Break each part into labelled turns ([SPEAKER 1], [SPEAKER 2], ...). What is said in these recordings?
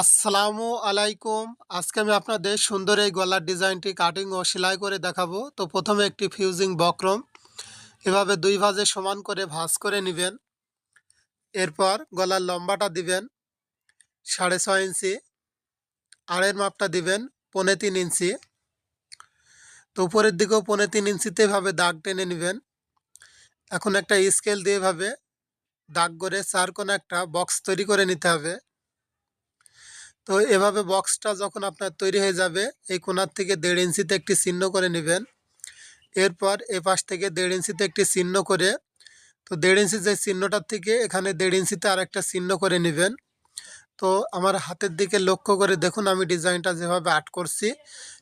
[SPEAKER 1] আসসালামু আলাইকুম। আজকে আমি আপনাদের সুন্দর এই গলার ডিজাইনটি কাটিং ও সেলাই করে দেখাবো। তো প্রথমে একটি ফিউজিং বক্রম এভাবে দুই ভাঁজে সমান করে ভাঁজ করে নেবেন। এরপর গলার লম্বাটা দিবেন 6.5 ইঞ্চি, আড়ের মাপটা দিবেন 3.25 ইঞ্চি। তো উপরের দিকেও 3.25 ইঞ্চিতে এভাবে দাগ টেনে নেবেন। এখন একটা স্কেল দিয়ে এভাবে দাগ করে চার কোণে একটা বক্স তৈরি করে নিতে হবে। তো এভাবে বক্সটা যখন আপনার তৈরি হয়ে যাবে, এই কোণার থেকে 1.5 ইঞ্চিতে একটি চিহ্ন করে নেবেন। এরপর এ পাশ থেকে 1.5 ইঞ্চিতে একটি চিহ্ন করে, তো 1.5 ইঞ্চি যে চিহ্নটার থেকে এখানে 1.5 ইঞ্চিতে আর একটা চিহ্ন করে নেবেন। তো আমার হাতের দিকে লক্ষ্য করে দেখুন আমি ডিজাইনটা যেভাবে আর্ট করছি,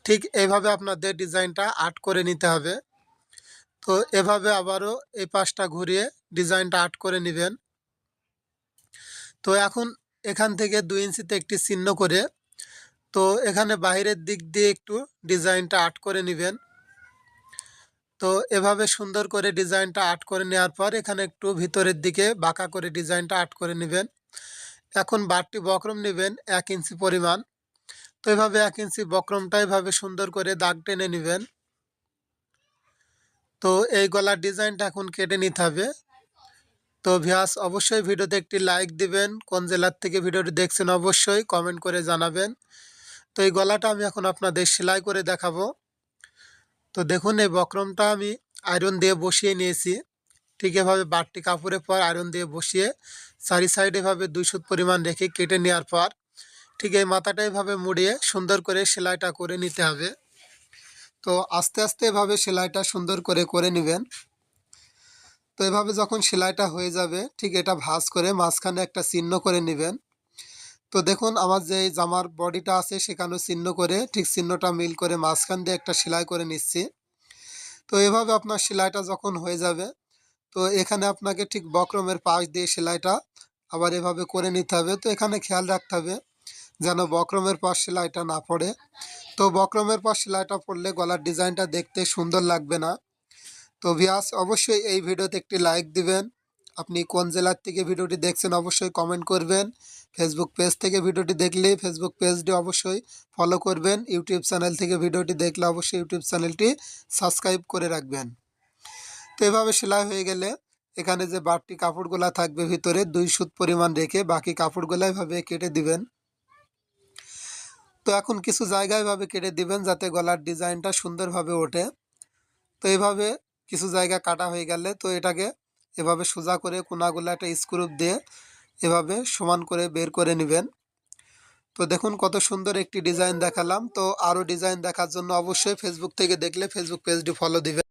[SPEAKER 1] ঠিক এইভাবে আপনাদের ডিজাইনটা আর্ট করে নিতে হবে। তো এভাবে আবারও এই পাশটা ঘুরিয়ে ডিজাইনটা আর্ট করে নেবেন। তো এখন এখান থেকে 2 ইঞ্চিতে একটি চিহ্ন করে, তো এখানে বাইরের দিক দিয়ে একটু ডিজাইনটা আর্ট করে নেবেন। তো এভাবে সুন্দর করে ডিজাইনটা আর্ট করে নেওয়ার পর এখানে একটু ভিতরের দিকে বাঁকা করে ডিজাইনটা আর্ট করে নেবেন। এখন বাড়তি বক্রম নেবেন 1 ইঞ্চি পরিমাণ। তো এভাবে 1 ইঞ্চি বক্রমটা এভাবে সুন্দর করে দাগ টেনে নেবেন। তো এই গলার ডিজাইনটা এখন কেটে নিতে হবে। তো ভিউয়ার্স অবশ্যই ভিডিওতে একটি লাইক দিবেন। কোন জেলার থেকে ভিডিওটি দেখছেন অবশ্যই কমেন্ট করে জানাবেন। তো এই গলাটা আমি এখন আপনাদের সেলাই করে দেখাবো। তো দেখুন এই বক্রমটা আমি আয়রন দিয়ে বসিয়ে নিয়েছি। ঠিক এভাবে বাড়তি কাপড়ের পর আয়রন দিয়ে বসিয়ে চারি সাইড এভাবে 2 সুত পরিমাণ রেখে কেটে নেওয়ার পর ঠিক এই মাথাটা এভাবে মুড়িয়ে সুন্দর করে সেলাইটা করে নিতে হবে। তো আস্তে আস্তে এভাবে সেলাইটা সুন্দর করে করে নেবেন। তো এভাবে যখন সেলাইটা হয়ে যাবে ঠিক এটা ভাঁজ করে মাঝখানে একটা চিহ্ন করে নেবেন। তো দেখুন আমার যে জামার বডিটা আছে সেখানেও চিহ্ন করে ঠিক চিহ্নটা মিল করে মাঝখান দিয়ে একটা সেলাই করে নিচ্ছি। তো এভাবে আপনার সেলাইটা যখন হয়ে যাবে, তো এখানে আপনাকে ঠিক বক্রমের পাশ দিয়ে সেলাইটা আবার এভাবে করে নিতে হবে। তো এখানে খেয়াল রাখতে হবে যেন বক্রমের পাশ সেলাইটা না পড়ে। তো বক্রমের পাশ সেলাইটা পড়লে গলার ডিজাইনটা দেখতে সুন্দর লাগবে না। তো ভিউয়ার্স অবশ্যই এই ভিডিওতে একটি লাইক দিবেন। আপনি কোন জেলার থেকে ভিডিওটি দেখছেন অবশ্যই কমেন্ট করবেন। ফেসবুক পেজ থেকে ভিডিওটি দেখলে ফেসবুক পেজটি অবশ্যই ফলো করবেন। ইউটিউব চ্যানেল থেকে ভিডিওটি দেখলে অবশ্যই ইউটিউব চ্যানেলটি সাবস্ক্রাইব করে রাখবেন। তো এভাবে সেলাই হয়ে গেলে এখানে যে বাড়তি কাপড়গুলা থাকবে ভিতরে 2 সুত পরিমাণ রেখে বাকি কাপড়গুলা এভাবে কেটে দিবেন। তো এখন কিছু জায়গায় এভাবে কেটে দিবেন যাতে গলার ডিজাইনটা সুন্দরভাবে ওঠে। তো এভাবে কিছু জায়গা কাটা হয়ে গেলে তো এটাকে এভাবে সোজা করে কোনাগুলো একটা স্ক্রু দিয়ে এভাবে সমান করে বের করে নেবেন। তো দেখুন কত সুন্দর একটি ডিজাইন দেখালাম। তো আরও ডিজাইন দেখার জন্য অবশ্যই ফেসবুক থেকে দেখলে ফেসবুক পেজটি ফলো দিবেন।